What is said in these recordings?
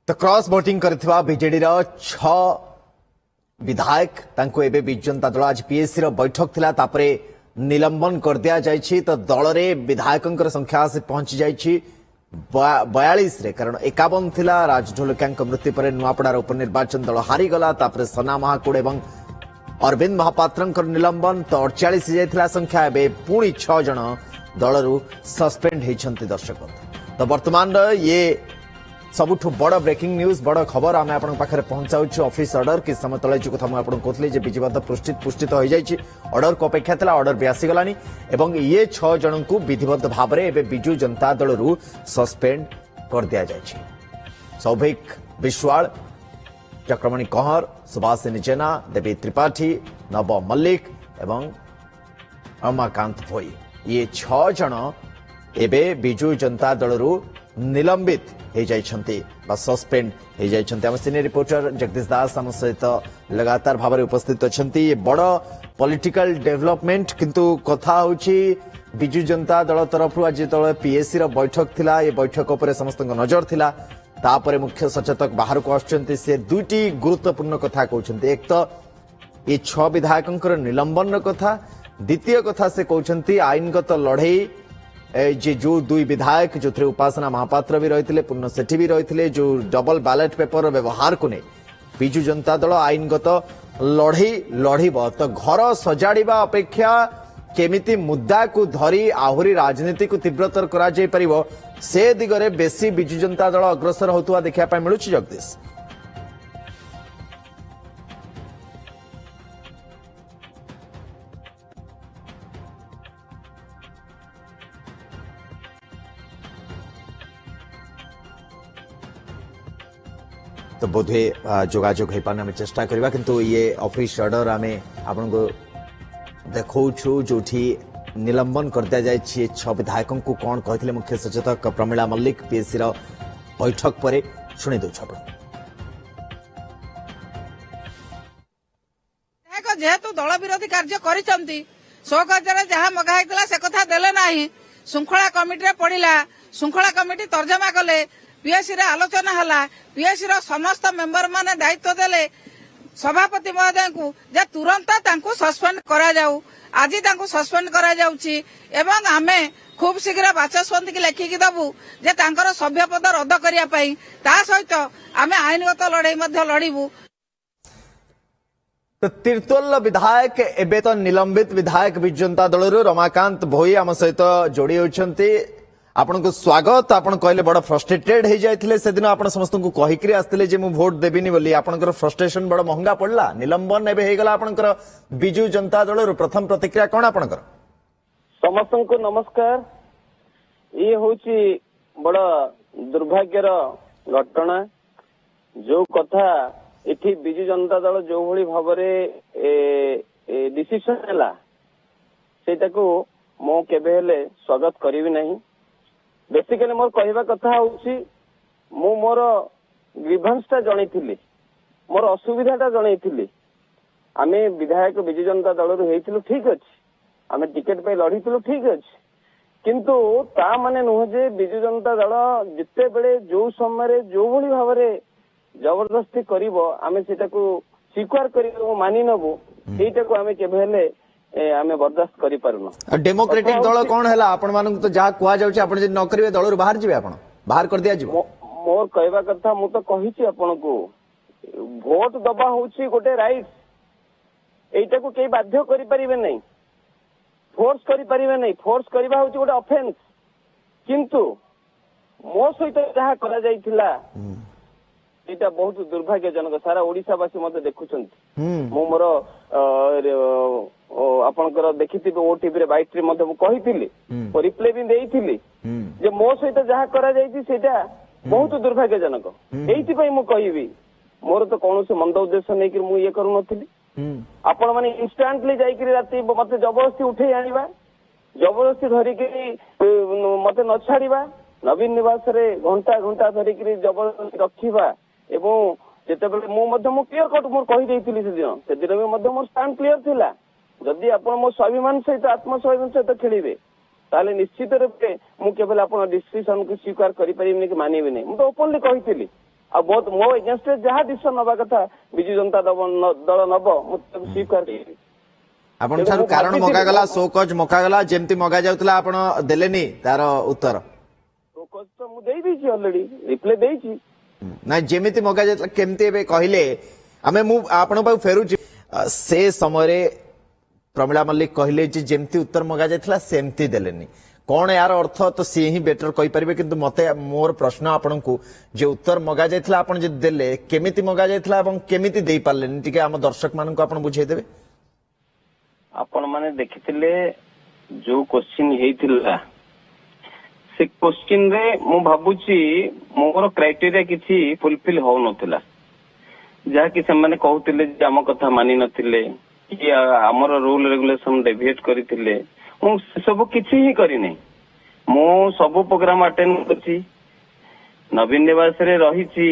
तो cross voting करथिबा BJD रो 6 विधायक तांको एबे बिजु जनता दल आज पीएससी रो बैठक थिला तापरे निलंबन कर दिया जायछि। तो दल रे विधायकंकर संख्या से पहुंची जायछि 42 रे, कारण 51 थिला। राज ढोलकियांक मृत्यु पर नुआपड़ार उपनिर्वाचन दल हारी गला। तापरे सना महाकुड़ एवं अरविंद महापात्रंकर निलंबन। तो 48 जायथिला संख्या एबे पुणी 6 जण दलरु सस्पेंड हेइछन्ति। दर्शक तो वर्तमान ये सबुठ बड़ ब्रेकिंग न्यूज बड़ खबर आम आप पाखे पहुंचाऊँ। ऑफिस ऑर्डर कि समय तले जो कथा मुझे कहते विधिवत पुष्टित हो जाए ऑर्डर को अपेक्षा था ऑर्डर भी आसीगलानी एवं ये 6 जन को विधिवत भाव में बिजु जनता दल सस्पेंड कर दिया जाए। सौभिक विश्वाल, चक्रमणि कहर, सुभाषिनी जेना, देवी त्रिपाठी, नव मल्लिक एवं रमाकांत भोई ये 6 जन एबे बिजु जनता दल निलंबित हो जाइछन्ति बा सस्पेंड हो जाइछन्ति। हम सीनियर रिपोर्टर जगदीश दास आम सहित लगातार भाव में उपस्थित अच्छा। ये बड़ पॉलिटिकल डेवलपमेंट किंतु कथा होची बिजु जनता दल तरफ आज जो पीएससी रो बैठक थिला, ये बैठक उपर समस्त नजर थिला। तापरे मुख्य सचेतक बाहर को आछन्ति, से दुईटी गुरुत्वपूर्ण कथा कहउछन्ति। एक तो ये 6 विधायकंकर निलंबन कथा, द्वितीय कथा से कहउछन्ति आईनगत लड़ाई जे जो 2 विधायक जो थे उपासना महापात्र भी रही पूर्ण सेठी भी रही जो डबल बैलेट पेपर व्यवहार को नहीं बिजु जनता दल आईनगत लड़ाई लड़ब। तो घर सजाड़ा अपेक्षा केमिति मुद्दा को धरी आहुरी राजनीति को तीव्रतर करा जाय परिबो से दिगरे बेसी बिजु जनता दल अग्रसर होतुवा देखा पाई मिलुछि। जगदीश तो बोधे जोगाजोग हो पाने चेष्टा करवा किंतु ये ऑफिस ऑर्डर आम आपको देखु जो निलंबन कर दिया जाए 6 विधायकों को कौन कहते मुख्य सचेतक प्रमिला मल्लिक पीएससी बैठक पर शुणी दौ। जेहेतु दल विरोधी कार्य करिसंती सो कार्य जहाँ मगाई से कथा देले नाही, श्रृंखला कमिटी पड़ा, श्रृंखला कमिटी तर्जमा कले, पीएससी आलोचना हला, पीएससी समस्त मेंबर माने दायित्व देले सभापति महोदय को जे तुरंत तांको सस्पेंड करा जाऊ। आज तांको सस्पेंड करा जाउची एवं आमे खूब शीघ्र बाचस्पति की लेखिकी दबु जे तांकर सभ्य पद रद्द करिया पई, ता सहित आमे आईनगत लड़ाई मध्य लड़िबु। तो तीर्तोल विधायक एबे तो निलंबित विधायक बिजु जनता दल रमाकांत भोई आम सहित जोड़ी होछन्ति। आपनको स्वागत। आपण कहले बड़ फ्रस्ट्रेटेड हो जाइथिले से दिन आपण समस्त को कहिकरी आस्तिले जे मु वोट देबिनी बोली आपनकर फ्रस्ट्रेशन बड़ महंगा पड़ला। निलंबन एबे हे गला आपनकर बिजु जनता दल प्रथम प्रतिक्रिया कोन आपनकर? समस्त को नमस्कार। ये होची बड़ दुर्भाग्यर घटना जो कथा इथि बिजु जनता दल जो भली भाबरे डिसिजन हैला सेटा को मो केबे हेले स्वागत करिवि नहीं। बेसिकली मोर कहवा कथा होची मु मोर ग्रीवेंसटा जणैथिली, मोर असुविधाटा जणैथिली। आमे विधायक बिजु जनता दल रु हेइथिलु ठीक अछि, आमे टिकेट पे लढिथिलु ठीक अछि, किंतु ता माने नुह जे बिजु जनता दल जिते बेले जो समय जो भली भाबरे जबरदस्ती करिवो आमे सेटा को स्वीकार करिवो मानि नबो, सेटा को आमे केबे हेले आमे बर्दाश्त करि पारुना। डेमोक्रेटिक दल कोन हैला आपण मानक तो जहा कुआ जाउची आपण जे न करिवे दल बाहर जिवे, आपण बाहर कर दिया जिवो। मोर कहवा कथा मु तो कहिछि आपण को वोट दबा होची गोटे राइट, एटा को केई बाध्य करि परिबे नै, फोर्स करि परिबे नै। फोर्स करिबा होची गोटे ऑफेंस, किंतु मो सहित जहा करा जाइथिला एटा बहुत दुर्भाग्यजनक। सारा ओडिसावासी मते देखुछन्ति। मु मोर आपनकर देखिथिबे ओटीवी रे बाइट रे मते मु कहिथिली रिप्ले भी देइथिली जे मो सहित जहा करा जाइछि सेटा बहुत दुर्भाग्यजनक। एइति पई मु कहिबी मोर तो कोनोसे मंद उद्देश्य नै कि मु ये करू नथिली। आपण माने इंस्टेंटली जाई कि राती मते जबरदस्ती उठै आनिबा, जबरदस्ती धरि कि मते न छाड़ीबा, नवीन निवास रे घंटा घंटा धरि कि जबरदस्ती रखिबा एवं जेतेबेले मु क्लियर कट मोर कहि देइथिली से दिन में मोर स्टैंड क्लियर थिला। जदि आपण मो स्वाभिमान सहित आत्मस्वाभिमान सहित खेलिबे ताले निश्चित रूपे मु केवल आपण डिसिजन को स्वीकार करि परिबिनी कि मानिबे नै। मु तो ओपनली कहिथिली बहुत मो एगेन्स्ट जहाँ डिसीजन नवा कथा विजु जनता दल नब मुझे स्वीकार करी आपण ठारू कारण मगागला शोकज मगागला जेमती मगा जाउतला आपण देलेनी तार उत्तर तो मु देई दी ऑलरेडी रिप्लाई देई छी ना जेमिति मगा जातला केमती एबे कहिले आमे मु आपण पा फेरु से समय रे प्रमिला मल्लिक कहले जे जेमती उत्तर मगा जातला सेमती देलेनी कौन यार अर्थ तो सी ही बेटर कहि परिबे किंतु मते मोर प्रश्न आपण को जे उत्तर मगा जातला आपण जे देले केमिति मगा जातला एवं केमिति देई पारलेनी टिके हम दर्शक मान को आपण बुझाई देबे आपण माने देखिथिले जो क्वेश्चन हेइथिला से क्वेश्चन रे मु भाबुची मोर क्राइटेरिया किछि फुलफिल हो नथिला जहा कि से माने कहउतिले जे हम कथा मानि नथिले कि हमर रूल रेगुलेशन डेविएट करिथिले मु सब किछि ही करि नै मु सब प्रोग्राम अटेंड करछि नवीन निवास रे रहिछि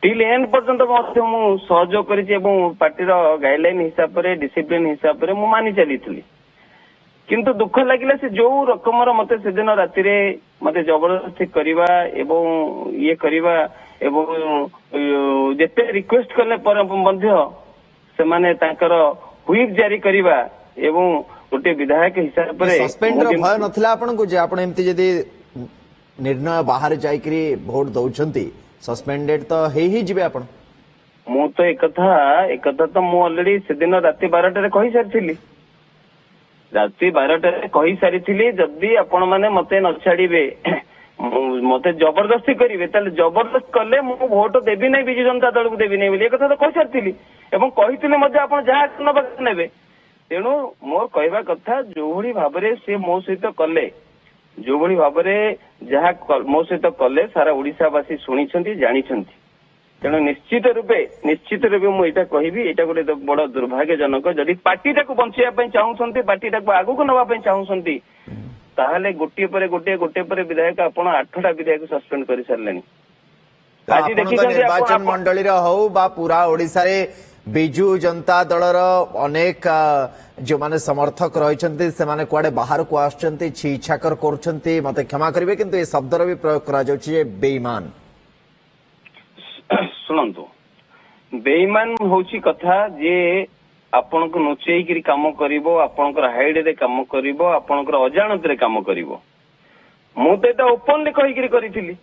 टिल एंड पर्यंत मु सहयोग करिछि एवं पार्टी रो गाइडलाइन हिसाब रे डिसिप्लिन हिसाब रे मु मानि चलीथिली किंतु दुख लागिला से जो रकमर मते से दिन राति रे मते जबरदस्ती करिवा एवं ये करिवा एवं जेते रिक्वेस्ट करले पर मध्य से माने ताकर व्हिप जारी करिवा एवं गोटे विधायक हिसाब रे सस्पेंड रो भय नथिला आपण को जे आपण एम्ति जदी निर्णय बाहर जाइकरी वोट दउछंती सस्पेंडेड तो ही जिबे आपण मु तो एक कथा तो मु ऑलरेडी से दिन राति 12 रे कहि सारथिली राति 12 रे कहि सारिथिली जदी आपण माने मते न छाड़ीबे मते जबरदस्ती करिवे ताले जबरदस्त करले मु वोट देबी नै बिजु जनता दल को देबी नै बोली एक कथा तो कहि सारथिली एवं कहिथिले मध्ये आपण जहा नबा नेबे तेणु मोर कहवा कथा जो भली भाबरे से मो सहित कले जो भली भाबरे जहा मो सहित कले सारा ओडिसावासी शुणी जानी तेणु निश्चित रूपे मु एटा कहबी एटा गोटे बड़ दुर्भाग्यजनक जदि पार्टीटा को बंचाइबा चाहूछंती पार्टीटा को आगु को नबा चाहूछंती ताहले गोटे पर विधायक आपण 8टा विधायक सस्पेंड कर सारलेनी आज देखि निर्वाचन मंडली रो हो बा पूरा ओडिसा रे बिजु जनता दलर अनेक जो माने समर्थक रहिछंती से माने कुआडे बाहर को आछंती छी इच्छाकर करछंती मते क्षमा करिवे किंतु ए शब्दर भी प्रयोग करा जाउछि जे बेईमान सुनंतु बेईमान होची कथा जे आपण को नुचेई करी काम करिवो आपनकर हाइड रे काम करिवो आपनकर अजाणत रे काम करिवो मु तो एटा ओपनली कहि करी करिथिली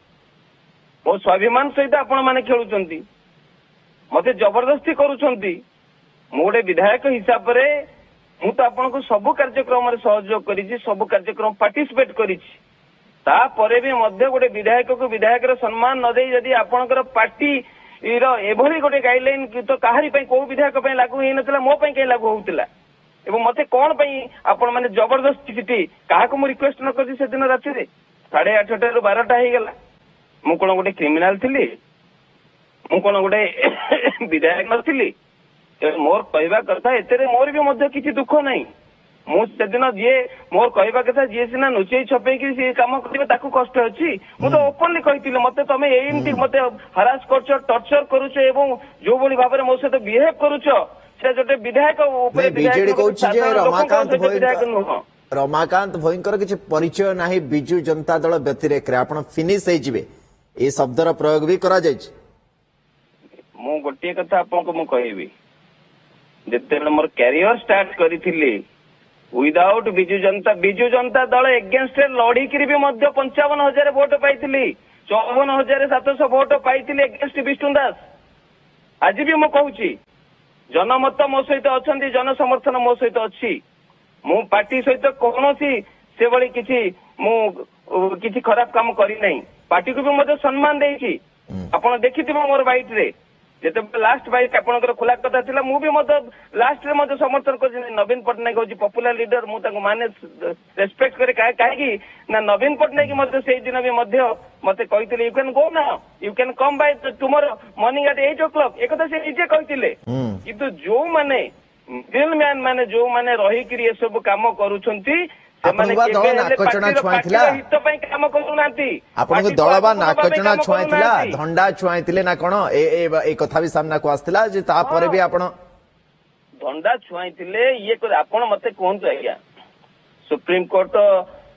ओ स्वाभिमान सहित आपण माने खेलुचंती मते जबरदस्ती करूछंती मु गोटे विधायक हिसाब रे मु तो आपण को सब कार्यक्रम रे सहयोग करिछि सब कार्यक्रम पार्टिसिपेट करिछि ता परे भी मध्य गोटे विधायक को विधायक रो सम्मान न देई जदी आपनकर पार्टी रो एभली गोटे गाइडलाइन तो काहरी पई को विधायक पई लागू हे नतला मो पई के लागू होउतला एवं मते कोन पई आपण माने जबरदस्ती सिटी काहा को मु रिक्वेस्ट न करछि से दिन राति रे 8:30 रु 12टा हे गेला मु कोन गोटे क्रिमिनल थिली मु कोन गोटे विधायक नथिली मोर कहवा कथा एतेरे मोर भी मध्य किछि दुख नै मु से दिन जे मोर कहवा कथा जे सिना नुचेई छपेई कि से काम करबे ताकू कष्ट अछि मु तो ओपनली कहितिले मते तमे एइंती मते हरास करछो टॉर्चर करूछो एवं जो बोली भाबरे मो से तो बिहेव करूछो से जटे विधायक ऊपर बीजेडी कहउछि जे रमाकांत भयंकर किछि परिचय नाही बिजु जनता दल व्यतिरेक रे आपण फिनिश हे जिवे ए शब्दर प्रयोग भी करा जाय मु गोटे कथा आपन को मु कहबी जते मोर career start करिथिली without Biju Janata Dal against लड़ी करी भी मध्य 55,000 वोट पाइथिली 54,700 वोट पाइथिली एगेंस्ट विष्णु दास आज भी मु कहूची जनमत मो सहित अछंती जन समर्थन मो सहित अछि मु पार्टी सहित कोनोसी से बड़ी किछि मु किछि खराब काम करी नै पार्टी को भी मध्य सम्मान देछि आपण देखिथिबो मोर बाइट रे जेते लास्ट बाइट आपनकर खुला कथा थिला मु भी मध्य लास्ट रे मध्य समर्थन कर नवीन पटनायक होची पॉपुलर लीडर मु ताको माने रेस्पेक्ट करे काहे कि ना नवीन पटनायक मध्य सेही दिन भी मध्य मते कहिथिले you can go now you can come by tomorrow morning at 8 o'clock एक कथा से निजे कहिथिले किंतु जो माने मिडिल मैन माने जो माने रही कि ये सब काम करूछंती नाकचना छुआइथिला आपन दल बा नाकचना छुआइथिला धंडा छुआइथिले ना कोन ए कथा भी सामना को आस्थिला जे ता परे भी आपण धंडा छुआइथिले ये आपण मते कोहंतु आज्ञा सुप्रीम कोर्ट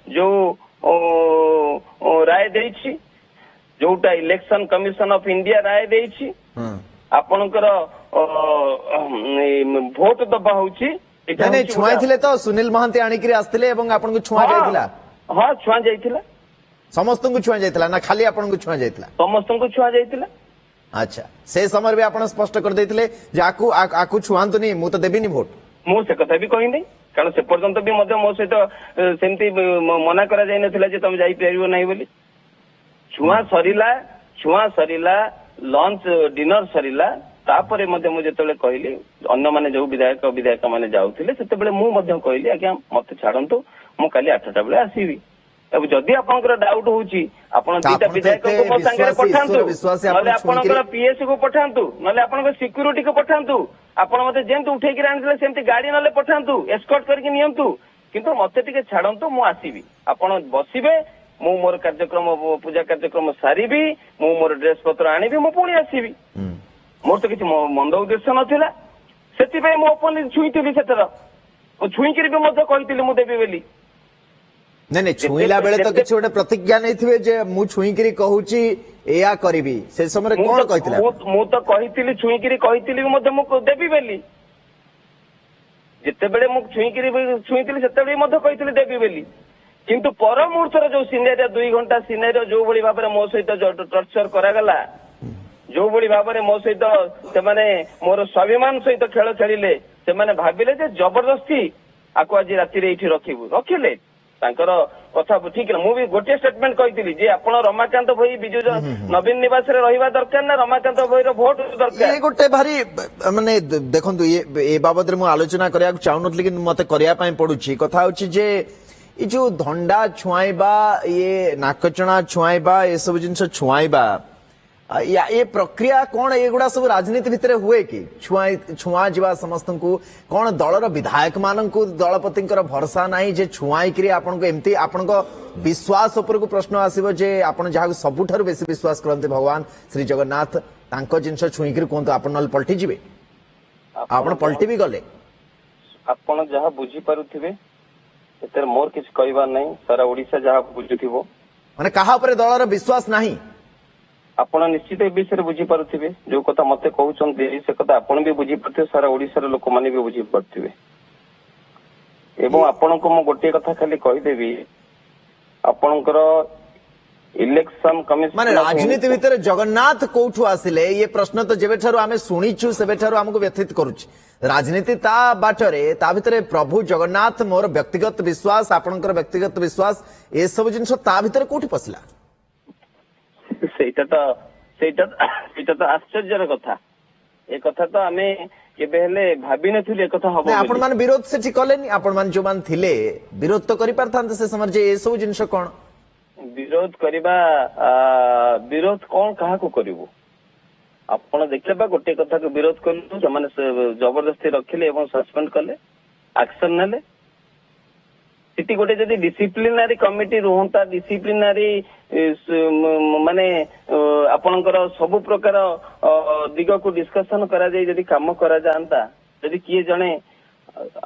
जो राय देछि जोटा इलेक्शन कमिशन ऑफ इंडिया राय देइछि आपनकर भोट दबा होउछि नहीं छुआ थिले तो सुनील महांती आनिकरी आस्थिले एवं आपन को छुआ जायतिला हां छुआ जायतिला समस्त को छुआ जायतिला ना खाली आपन को छुआ जायतिला समस्त को छुआ जायतिला अच्छा से समय भी आपण स्पष्ट कर देथिले जे आकु छुआंतुनी मु तो देबिनी भोट मु से कथा भी कहि नै कारण से पर्यंत भी मध्य मो सहित सेमती मना करा जाय नथिला जे तुम जाई परिबो नै बोली छुआ सरिला लंच डिनर सरिला तापरे मध्य मु जेतले कहली अन्य माने जो विधायक माने जाउथिले सेतेबेले मु मध्य कहली आज्ञा मते छाडंतु मु काली 8टा बेले आसीबी अब जदि आपनकर डाउट होउची आपण दीटा विधायक को मो संगे पठांतु नले आपनकर पीएस को पठांतु नले आपनकर सिक्युरिटी को पठांतु आपण मते जेंत उठै कि राणिले सेमती गाड़ी नले पठांतु एस्कॉर्ट करके नियंतु किंतु मते टिके छाडंतु मु आसीबी आपण बसिबे मु मोर कार्यक्रम पूजा कार्यक्रम सारीबी मु मोर ड्रेस पत्र आनीबी मु पुणी आसीबी मोर तो किसी मंद उद्देश्य नथिला सेति पे मु ओपन छुईतिली सेतर छुईकरी भी मते कहितिली मु देबी बेली नहीं छुईला बेले तो किछि गोटे प्रतिज्ञा नै थिबे जे मु छुईकरी कहूची एया करबी से समय कोन कहितिला मु तो कहितिली छुईकरी कहितिली मते मु देबी बेली जते बेले मु छुईतिली सेते बेले मते कहितिली देबी बेली किंतु पर मुहूर्तर जो सिनेरिया 2 घंटा सिनेरिया जो भली भाबरे मो सहित टर्चर करागला जो भली भाबरे मो सहित से माने मोर स्वाभिमान सहित खेल खेलिले से माने भाबिले जे जबरदस्ती आको आज राति रे इठी रखिले तांकर कथा ठीक मु भी गोटे स्टेटमेंट कहितिली जे आपण रमाकांत भई बिजु नवीन निवास रे रहिबा दरकार ना रमाकांत भई रो वोट दरकार ये गोटे भारी माने देखंतु ये बाबत रे मु आलोचना करिया चाहनथली कि मते करिया पई पडुची कथा होची जे ये जो धंडा छुआईबा ये नाकचना छुआईबा ये सब जिनस छुआईबा ये प्रक्रिया कौन एगुड़ा सब राजनीति भितर हुए कि छुआ जीवा समस्त को कौन दलर विधायक मान दलपति भरसा नहीं जे छुआई आपन को एमती आपन को विश्वास ऊपर को प्रश्न आसीबो जे आपन जहा सबुठारु बेसी विश्वास करते भगवान श्री जगन्नाथ तांको जिनस छुईकरी कोंतो आपन नल पलटी जिवे आपन पलटी भी गले आपन जहा बुझी पारुथिबे एतर मोर किछ कहबार नहीं सारा ओडिसा जहा बुझुथिबो माने कहा ऊपर दलर विश्वास नहीं आपण निश्चित ए विषय बुझी पारुथिबे जो कथा मते कहउचंती से कथा आपण भी बुझी पारथे सारा ओडिसा रे लोक माने भी बुझी पारथिबे एवं आपण को म गोटे कथा खाली कहि देबी आपणकर इलेक्शन कमिशन माने राजनीति भितर जगन्नाथ कोठु आसिले ये प्रश्न तो जेबे ठारू आमे सुनिछु सेबे ठारू हमको व्यथित करूछि राजनीति ता बाटरे ता भितर प्रभु जगन्नाथ मोर व्यक्तिगत विश्वास आपणकर व्यक्तिगत विश्वास ए सब जिंस ता भितर कोठि पसला सेटा तो आश्चर्यर कथा ए कथा तो आमे केबे हेले भाबी नथिले कथा हबो आपण मान विरोध से ठीक कलेनी आपण मान जो मान थिले विरोध तो करि पारथांते से समझ जे ए सब जिंस कोन विरोध करिबा विरोध कोन काहा को करिवो आपण देखलेबा गोटे कथा को विरोध करलु जमाने जबरदस्ती रखिले एवं सस्पेंड कले एक्शन नेले इति गोटे जदि डिसिप्लिनरी कमिटी रहंता डिसिप्लिनरी माने आपनकर सब प्रकार दिग को डिस्कशन करा जाय जदि काम करा जानता जदि किए जणे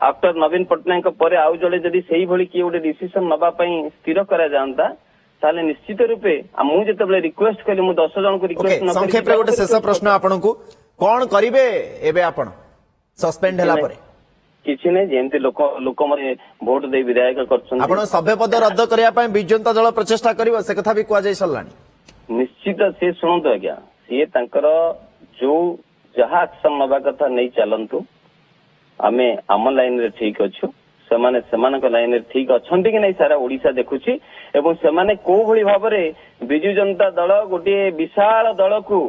आफ्टर नवीन पटनायक परे आउ जळे जदि सेही भली किए गोटे डिसिजन नबा पई स्थिर करा जानता ताले निश्चित रूपे मु जेतबले रिक्वेस्ट कली मु 10 जन को रिक्वेस्ट न संक्षेप रे गोटे शेष प्रश्न आपन को कोन करिवे एबे आपन सस्पेंड हला परे किछि नै जेंति लोक मरे वोट दे विधायक करछन आपण सभ्य पद रद्द करिया पय विजयंता दल प्रचेष्टा करिवो से कथा भी कुआ जाय सल्लानी निश्चित से सुनतो आज्ञा से तांकर जो जहा एक्शन नबा कथा नै चलंतु आमे आम लाइन रे ठीक अछु सेमाने सेमानक लाइन रे ठीक अछंती कि नै सारा ओडिसा देखुछि एवं सेमाने को भली भाबरे बिजु जनता दल गोटे विशाल दल को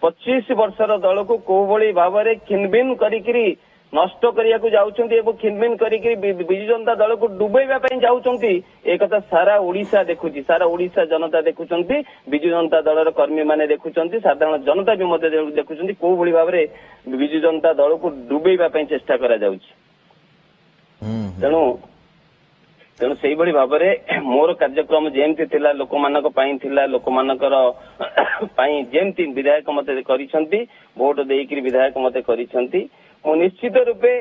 25 वर्षर दल को को भली भाबरे खिनबिन करिकरी नष्ट करिया को जाउचंती एवं खिनबिन करिकरी बिजु जनता दल को डुबैबा पई जाउचंती ए कथा सारा ओडिसा देखुछि सारा ओडिसा जनता देखुचंती बिजु जनता दलर कर्मी माने देखुचंती साधारण जनता भी मते देखुचंती को भली भाबरे बिजु जनता दल को डुबैबा पई चेष्टा करा जाउछि तेणु से भली भाबरे मोर कार्यक्रम जेमती थिला लोक मानक पई थिला लोक मानकर पई जेमती विधायक मते करिसंती वोट देइकरी विधायक मते करिसंती मो निश्चित रूपे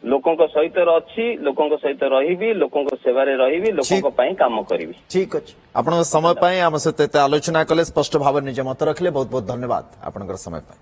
ଲୋକଙ୍କ ସହିତ ଅଛି, ଲୋକଙ୍କ ସହିତ ରହିବି, ଲୋକଙ୍କ ସେବାରେ ରହିବି, ଲୋକଙ୍କ ପାଇଁ କାମ କରିବି। ଠିକ ଅଛି, ଆପଣଙ୍କ ସମୟ ପାଇଁ ଆମ ସହିତ ଏତେ ଆଲୋଚନା କଲେ, ସ୍ପଷ୍ଟ ଭାବରେ ନିଜ ମତ ରଖିଲେ, ବହୁତ ବହୁତ ଧନ୍ୟବାଦ ଆପଣଙ୍କର ସମୟ ପାଇଁ।